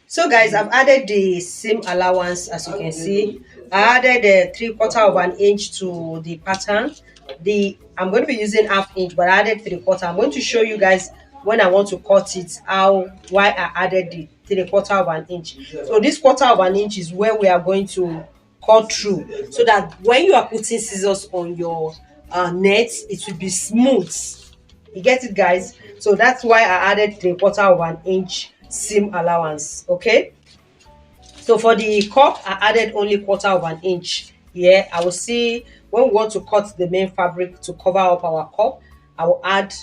So guys, I've added the seam allowance. As you can see, I added a 3/4 of an inch to the pattern. I'm going to be using half inch, but I added 3/4. I'm going to show you guys when I want to cut it, how why I added the 3/4 of an inch. So this 1/4 of an inch is where we are going to cut through, so that when you are putting scissors on your net, it will be smooth. You get it, guys? So that's why I added 3/4 of an inch seam allowance. Okay, so for the cup I added only 1/4 of an inch. Here I will see when we want to cut the main fabric to cover up our cup, I will add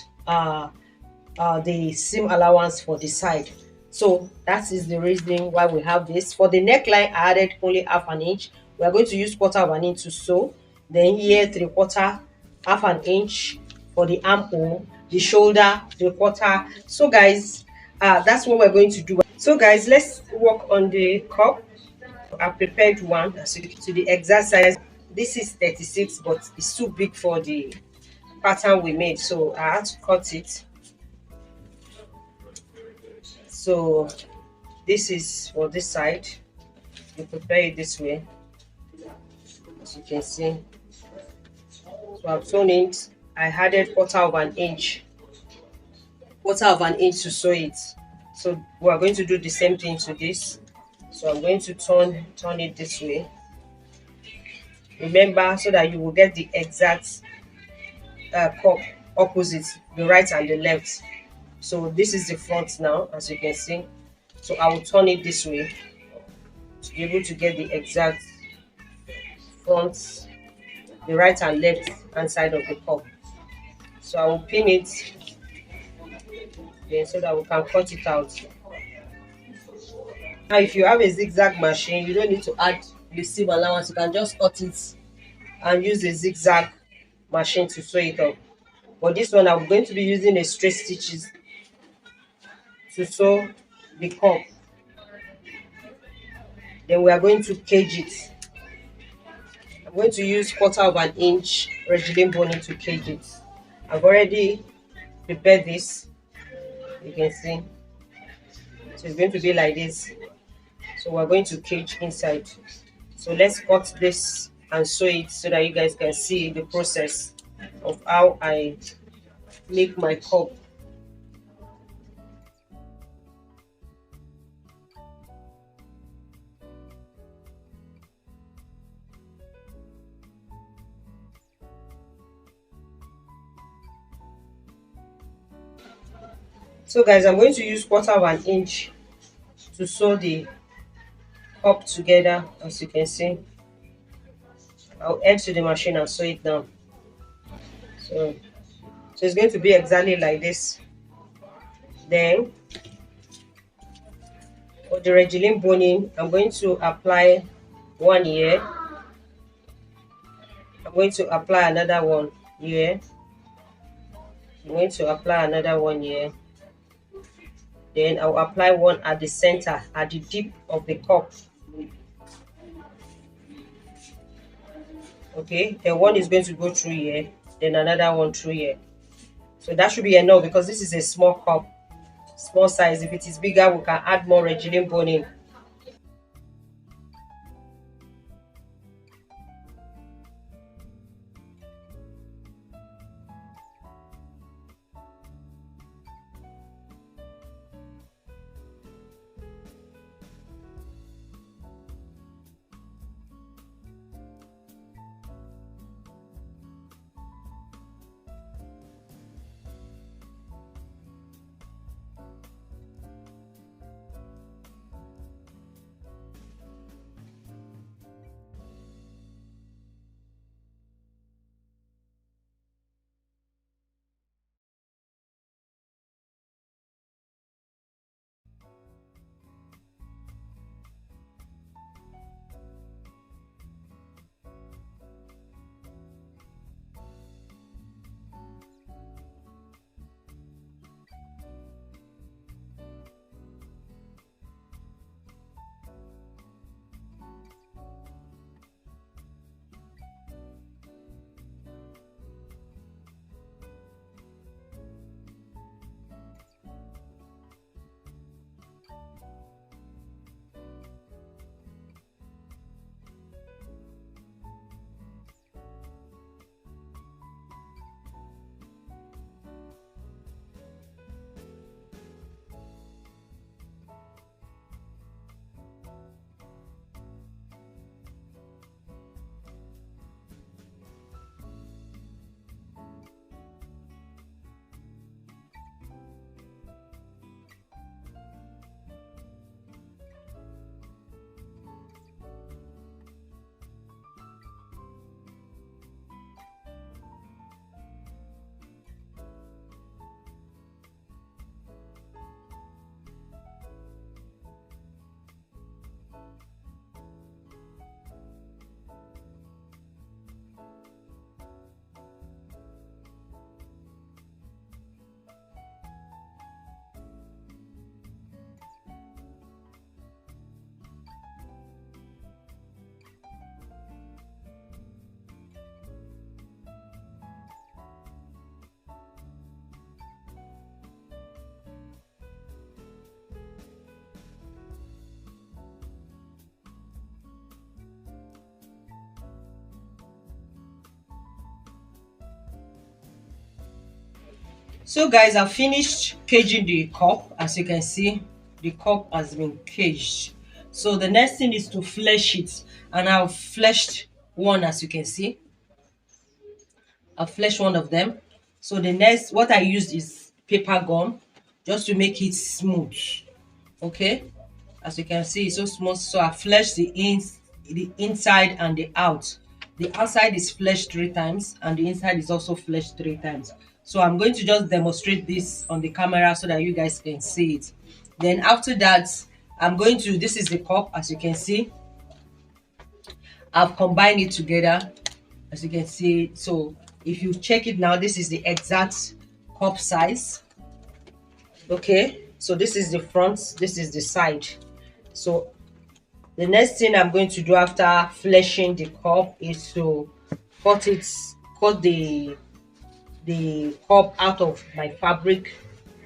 the seam allowance for the side. So that is the reason why we have this. For the neckline I added only half an inch. We are going to use 1/4 of an inch to sew. Then here 3/4, half an inch for the armhole, the shoulder 3/4. So guys, that's what we're going to do. So guys, let's work on the cup. I prepared one as you to the exact size. This is 36, but it's too big for the pattern we made, so I had to cut it. So this is for this side. You prepare it this way, as you can see. So I've sewn it. I added 1/4 of an inch, 1/4 of an inch to sew it. So we are going to do the same thing to this. So I'm going to turn it this way. Remember, so that you will get the exact cup opposite the right and the left. So this is the front now, as you can see. So I will turn it this way to be able to get the exact front, the right and left hand side of the cup. So I will pin it then, so that we can cut it out. Now if you have a zigzag machine, you don't need to add the seam allowance. You can just cut it and use a zigzag machine to sew it up. But this one I'm going to be using a straight stitches to sew the cup. Then we are going to cage it. I'm going to use 1/4 of an inch regime boning to cage it. I've already prepared this. You can see. So it's going to be like this. So we're going to cage inside. So let's cut this and sew it so that you guys can see the process of how I make my cup. So guys, I'm going to use 1/4 of an inch to sew the cup together. As you can see, I'll head to the machine and sew it down. So it's going to be exactly like this. Then for the regime boning, I'm going to apply one here. I'm going to apply another one here. I'm going to apply another one here. Then I'll apply one at the center, at the tip of the cup. Okay, then one is going to go through here, then another one through here. So that should be enough, because this is a small cup, small size. If it is bigger, we can add more regime boning. So guys, I've finished caging the cup. As you can see, the cup has been caged. So the next thing is to flesh it, and I've fleshed one. As you can see, I've fleshed one of them. So the next, what I used is paper gum, just to make it smooth. Okay, as you can see, it's so smooth. So I fleshed the inside and the out. The outside is fleshed 3 times, and the inside is also fleshed 3 times. So I'm going to just demonstrate this on the camera so that you guys can see it. Then after that, I'm going to, this is the cup. As you can see, I've combined it together, as you can see. So if you check it now, this is the exact cup size. Okay, so this is the front, this is the side. So the next thing I'm going to do after fleshing the cup is to cut it, cut the cup out of my fabric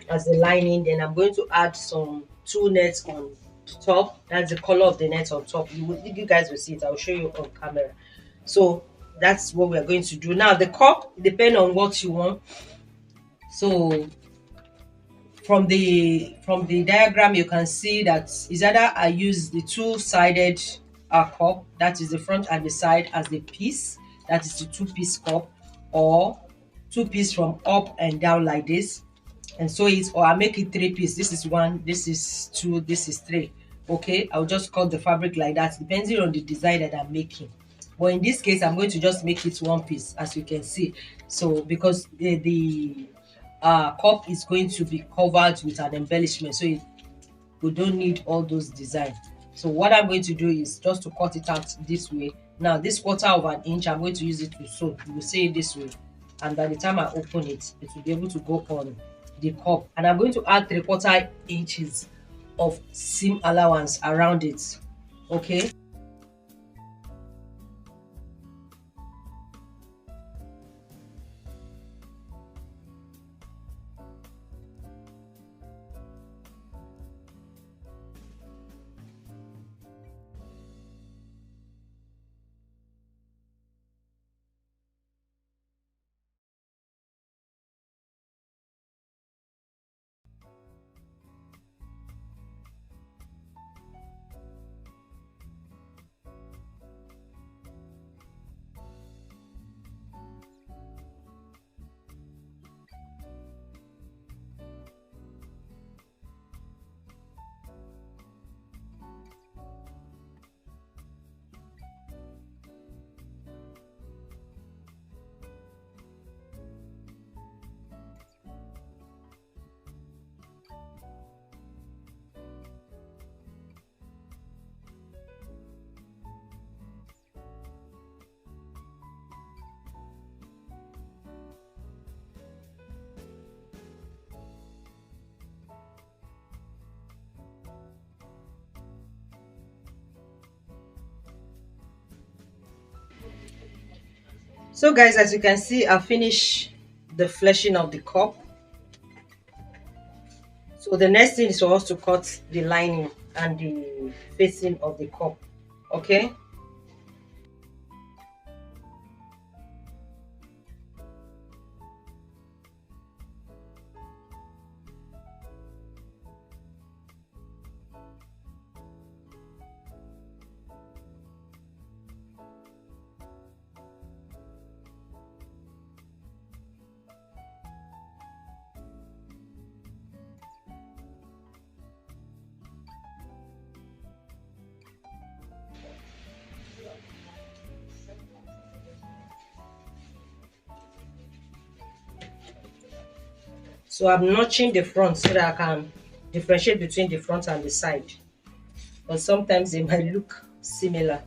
as the lining. Then I'm going to add some two nets on top. That's the color of the net on top. You guys will see it. I'll show you on camera. So that's what we're going to do now. The cup depend on what you want. So from the diagram, you can see that is either I use the two-sided cup, that is the front and the side, as the piece, that is the two-piece cup, or two-piece from up and down like this, and so it's, or I make it three-piece. This is one, this is two, this is three. Okay, I'll just cut the fabric like that depending on the design that I'm making. But in this case, I'm going to just make it one piece, as you can see. So because the cup is going to be covered with an embellishment, so we don't need all those design. So what I'm going to do is just to cut it out this way. Now this 1/4 inch, I'm going to use it to sew. You will see it this way, and by the time I open it, it will be able to go on the cup. And I'm going to add 3/4 inches of seam allowance around it. Okay. So guys, as you can see, I finished the fleshing of the cup. So the next thing is for us to cut the lining and the facing of the cup. Okay. So I'm notching the front so that I can differentiate between the front and the side. But sometimes they might look similar.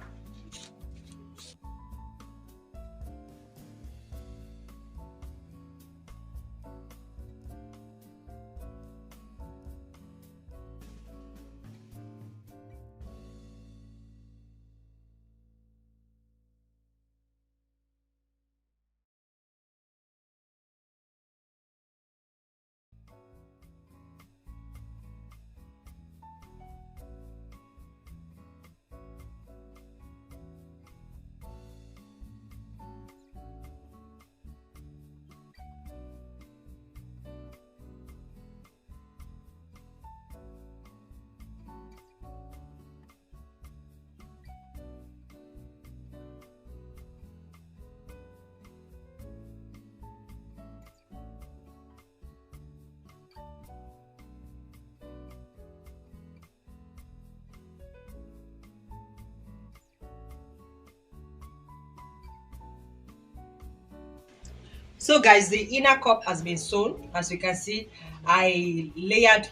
So guys, the inner cup has been sewn. As you can see, I layered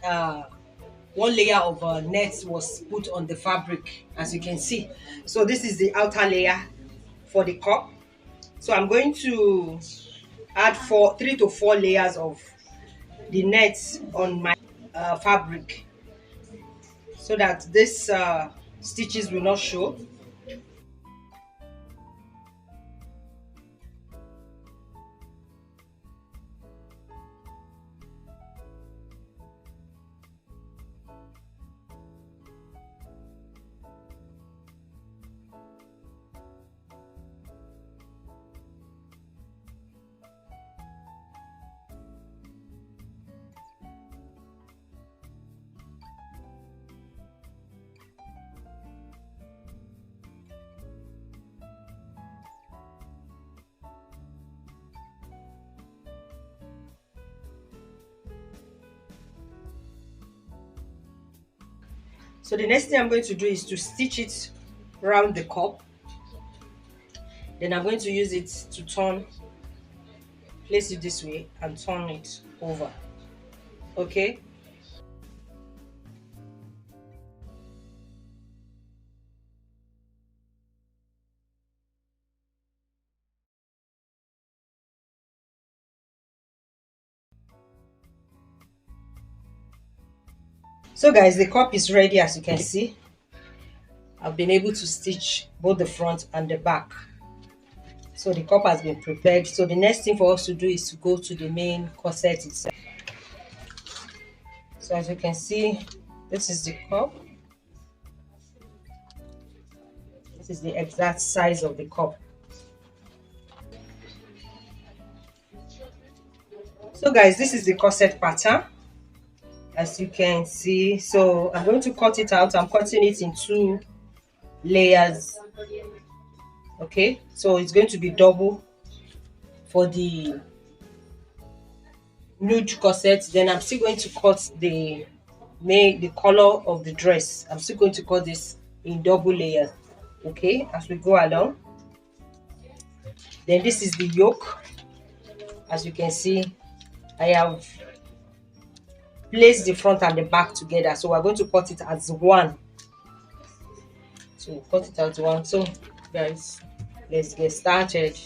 one layer of net was put on the fabric, as you can see. So this is the outer layer for the cup. So I'm going to add 3 to 4 layers of the net on my fabric, so that this stitches will not show. So the next thing I'm going to do is to stitch it around the cup. Then I'm going to use it to turn, place it this way and turn it over. Okay. So guys, the cup is ready. As you can see, I've been able to stitch both the front and the back. So the cup has been prepared. So the next thing for us to do is to go to the main corset itself. So as you can see, this is the cup. This is the exact size of the cup. So guys, this is the corset pattern, as you can see. So I'm going to cut it out. I'm cutting it in 2 layers. Okay, so it's going to be double for the nude corset. Then I'm still going to cut the color of the dress. I'm still going to cut this in double layers. Okay, as we go along. Then this is the yoke. As you can see, I have placed the front and the back together, so we're going to cut it as one. So cut it as one. So guys, let's get started.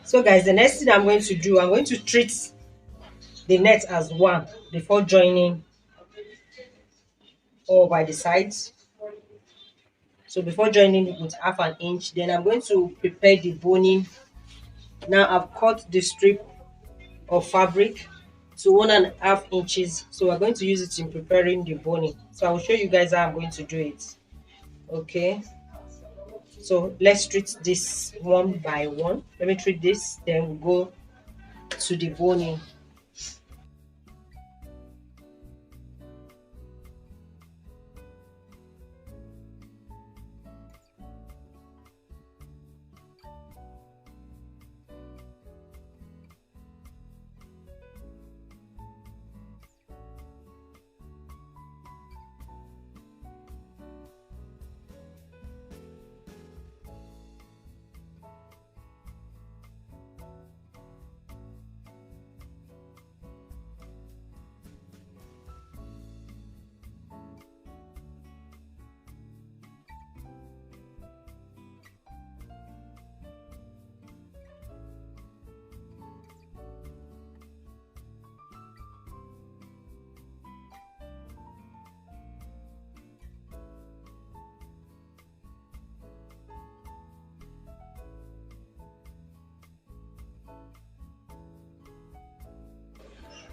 So guys, the next thing I'm going to do, I'm going to treat the net as one before joining all by the sides. So before joining it with 1/2 inch, then I'm going to prepare the boning. Now I've cut the strip of fabric to 1.5 inches. So we're going to use it in preparing the boning. So I will show you guys how I'm going to do it. Okay. So let's treat this one by one. Let me treat this, then we'll go to the boning.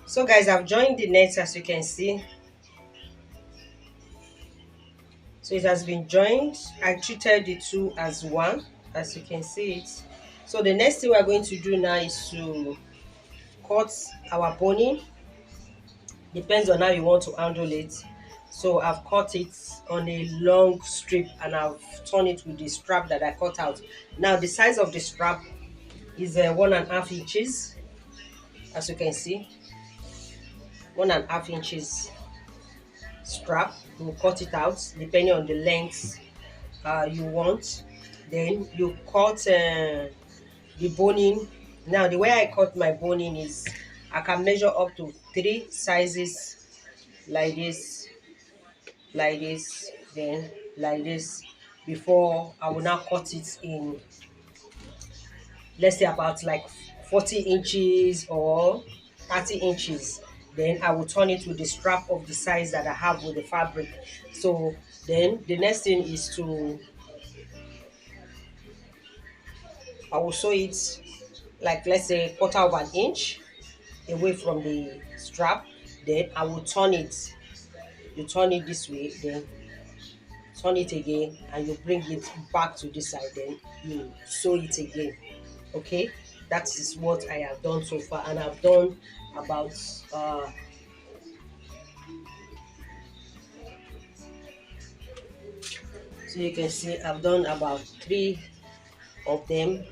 So guys, I've joined the net as you can see. So it has been joined. I treated the two as one, as you can see it. So the next thing we're going to do now is to cut our boning. Depends on how you want to handle it. So I've cut it on a long strip and I've torn it with the strap that I cut out. Now the size of the strap is 1.5 inches, as you can see. 1.5 inches strap. You cut it out depending on the length you want. Then you cut the boning. Now the way I cut my boning is I can measure up to 3 sizes, like this, like this, then like this, before I will now cut it in, let's say about like 40 inches or 30 inches. Then I will turn it with the strap of the size that I have with the fabric. So then the next thing is to, I will sew it like, let's say, 1/4 inch away from the strap. Then I will turn it. You turn it this way, then turn it again, and you bring it back to this side. Then you sew it again. Okay, that is what I have done so far, and I've done about so you can see I've done about 3 of them,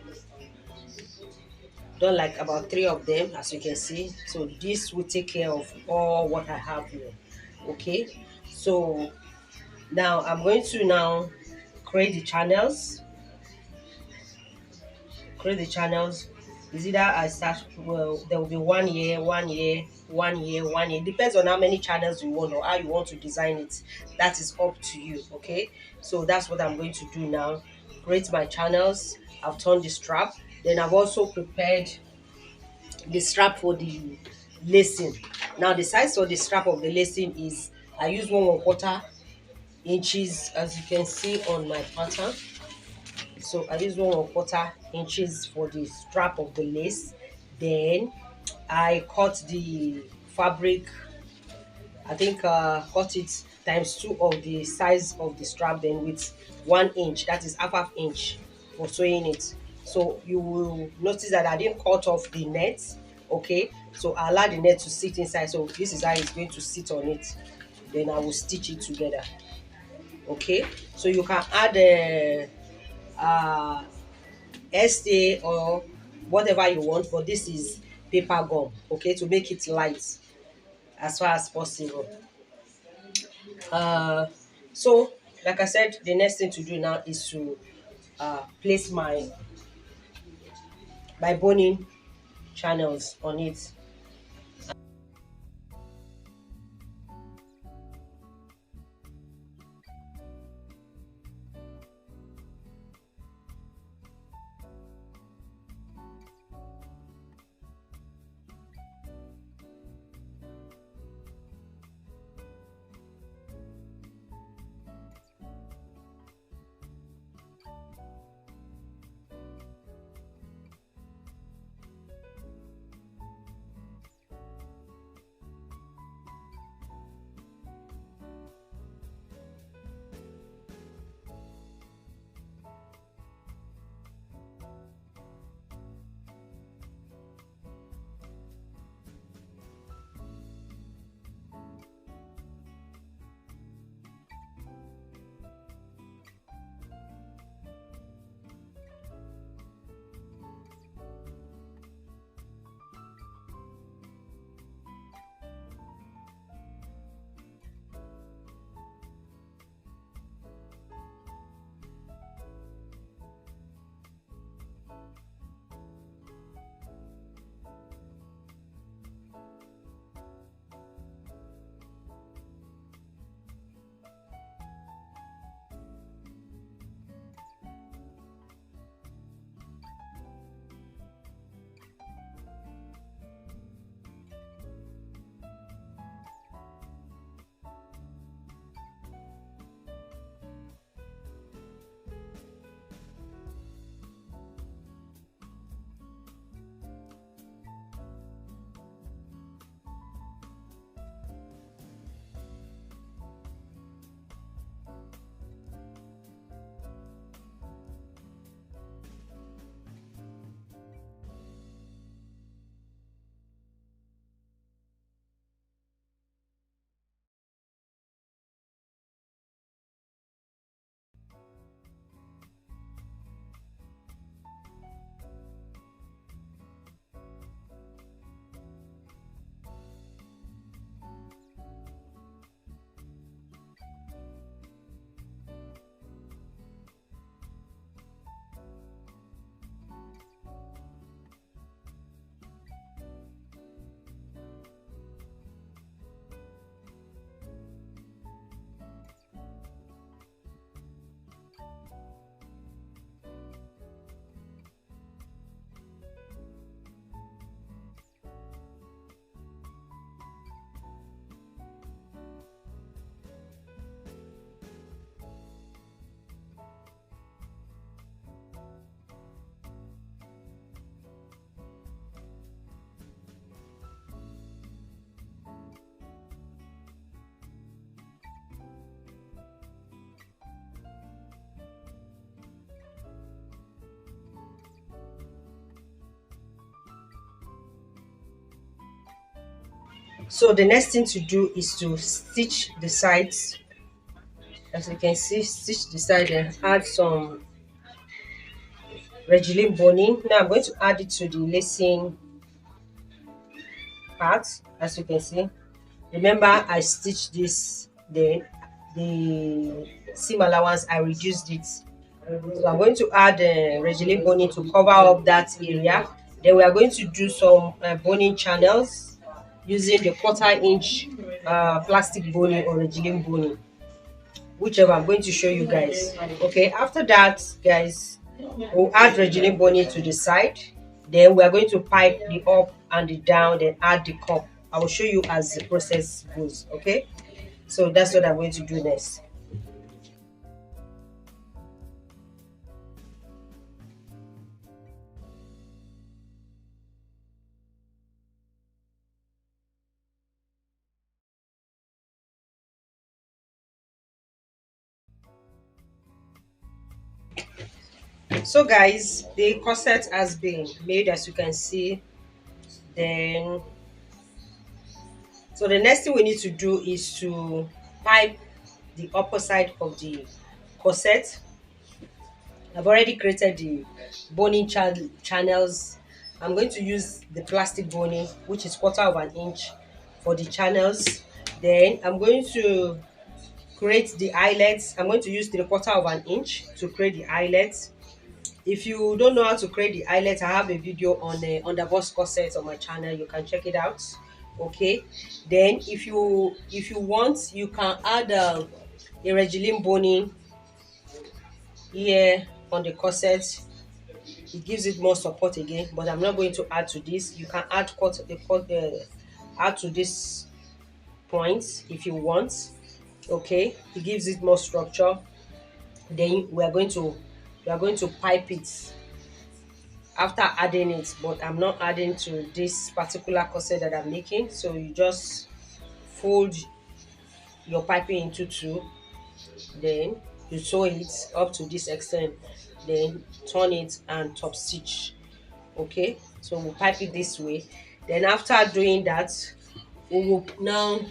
done like about 3 of them, as you can see. So this will take care of all what I have here. Okay, so now I'm going to now create the channels. Is either I start, well, there will be 1 year, 1 year, 1 year, 1 year. Depends on how many channels you want or how you want to design it. That is up to you. Okay, so that's what I'm going to do now. Create my channels. I've turned the strap. Then I've also prepared the strap for the lacing. Now the size for the strap of the lacing is, I use 1/4 inches, as you can see on my pattern. So I use 1/4 inches for the strap of the lace. Then I cut the fabric, I think cut it times 2 of the size of the strap, then with 1 inch, that is half inch, for sewing it. So you will notice that I didn't cut off the net. Okay, so I allow the net to sit inside. So this is how it's going to sit on it. Then I will stitch it together. Okay, so you can add a stay or whatever you want, but this is paper gum, okay, to make it light as far as possible. uh so like I said, the next thing to do now is to place my boning channels on it. So the next thing to do is to stitch the sides. As you can see, stitch the side and add some regular boning. Now I'm going to add it to the lacing part. As you can see, remember I stitched this, then the seam allowance I reduced it. So I'm going to add regular boning to cover up that area. Then we are going to do some boning channels using the 1/4 inch plastic boning or regular boning, whichever I'm going to show you guys. Okay, after that, guys, we'll add regular boning to the side. Then we are going to pipe the up and the down, then add the cup. I will show you as the process goes. Okay, so that's what I'm going to do next. So guys, the corset has been made, as you can see. Then so the next thing we need to do is to pipe the upper side of the corset. I've already created the boning channels. I'm going to use the plastic boning, which is 1/4 inch for the channels. Then I'm going to create the eyelets. I'm going to use 3/4 inch to create the eyelets. If you don't know how to create the eyelet, I have a video on the underbust corset on my channel. You can check it out. Okay, then if you want, you can add a regular boning here on the corset. It gives it more support again, but I'm not going to add to this. You can add add to this point if you want. Okay, it gives it more structure. Then we are going to pipe it after adding it, but I'm not adding to this particular corset that I'm making. So you just fold your piping into two, then you sew it up to this extent, then turn it and top stitch. Okay, so we'll pipe it this way. Then after doing that, we will now,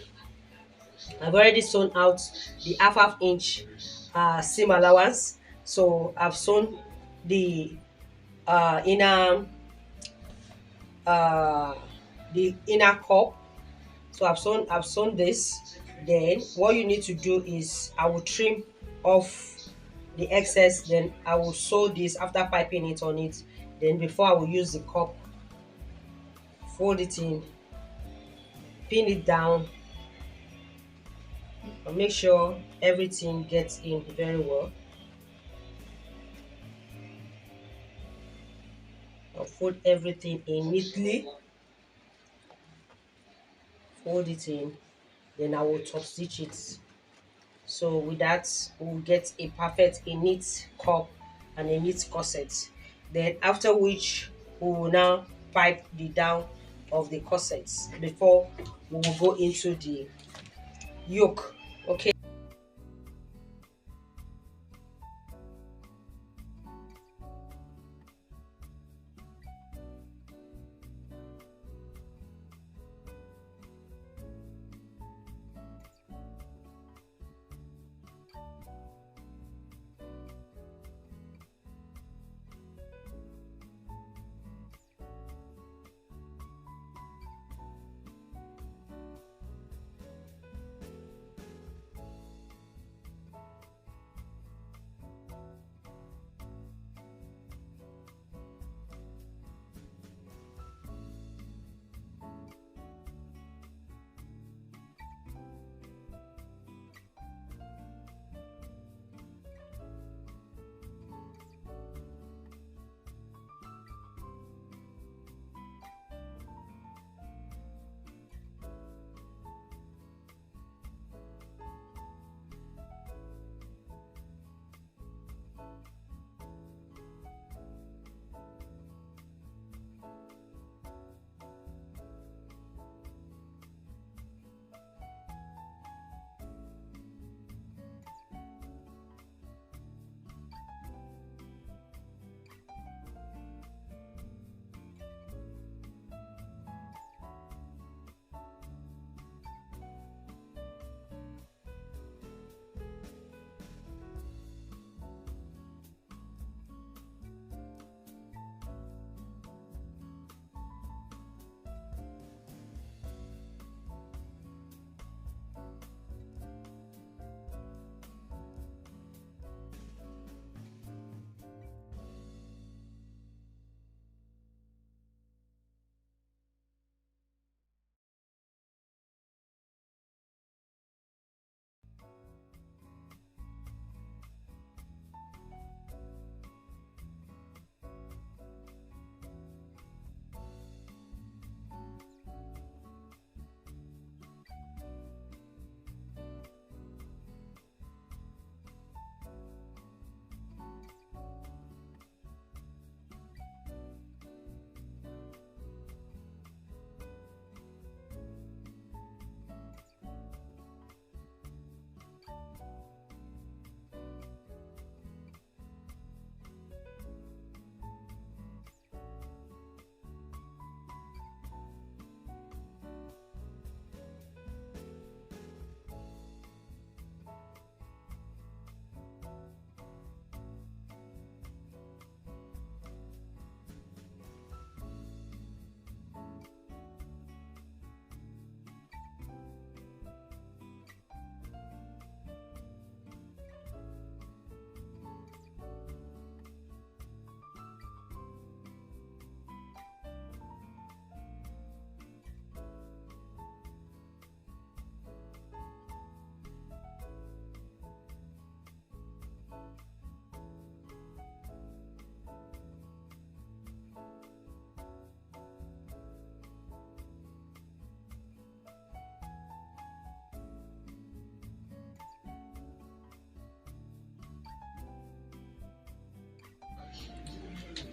I've already sewn out the half inch seam allowance. So I've sewn the inner uh cup. So I've sewn this. Then what you need to do is I will trim off the excess, then I will sew this after piping it on it. Then before I will use the cup, fold it in, pin it down, and make sure everything gets in very well. I'll fold everything in neatly, fold it in, then I will top stitch it. So with that, we'll get a perfect, a neat cup and a neat corset. Then after which we will now pipe the down of the corsets before we will go into the yoke. Okay.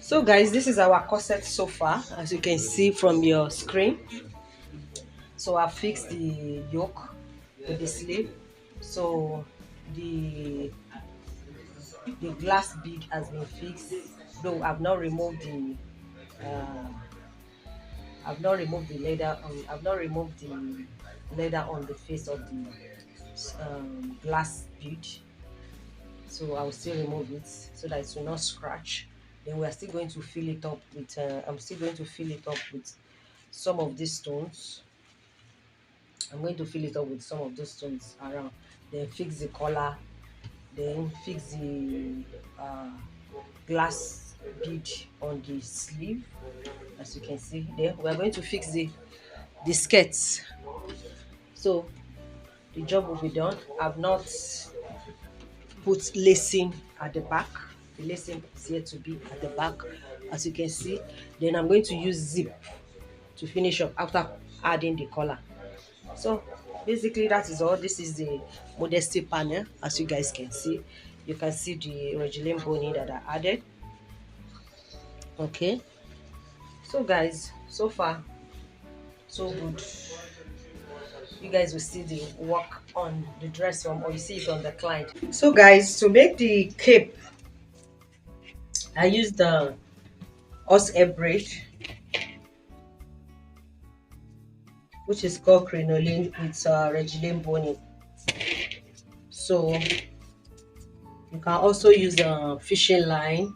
So guys, this is our corset so far, as you can see from your screen. So I fixed the yoke with the sleeve. So the glass bead has been fixed, though uh, I've not removed the leather on the face of the glass bead. So I will still remove it so that it will not scratch. Then we are still going to fill it up with I'm still going to fill it up with some of these stones. I'm going to fill it up with some of those stones around, then fix the collar, then fix the uh, glass bead on the sleeve, as you can see. Then we are going to fix the skirts. So the job will be done. I've not put lacing at the back. The lacing is here to be at the back, as you can see. Then I'm going to use zip to finish up after adding the collar. So basically that is all. This is the modesty panel, as you guys can see. You can see the regime boning that I added. Okay, so guys, so far so good. You guys will see the work on the dress form, or you see it on the client. So guys, to make the cape, I used the horsehair braid, which is called crinoline with regime boning. So you can also use a fishing line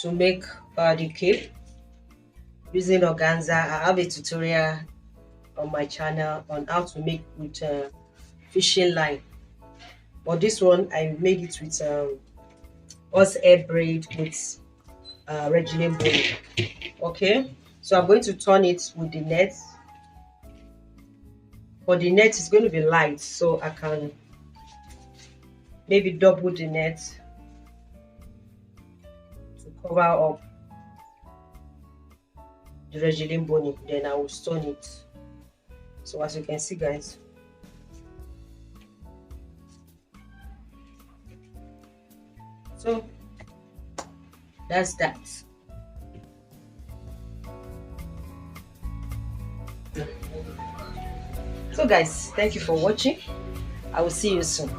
to make the cape using organza. I have a tutorial on my channel on how to make with fishing line, but this one I made it with horsehair braid with regime boning. Okay, so I'm going to turn it with the net, but the net is going to be light, so I can maybe double the net to cover up the regime boning. Then I will stone it. So as you can see, guys, so that's that. So guys, thank you for watching. I will see you soon.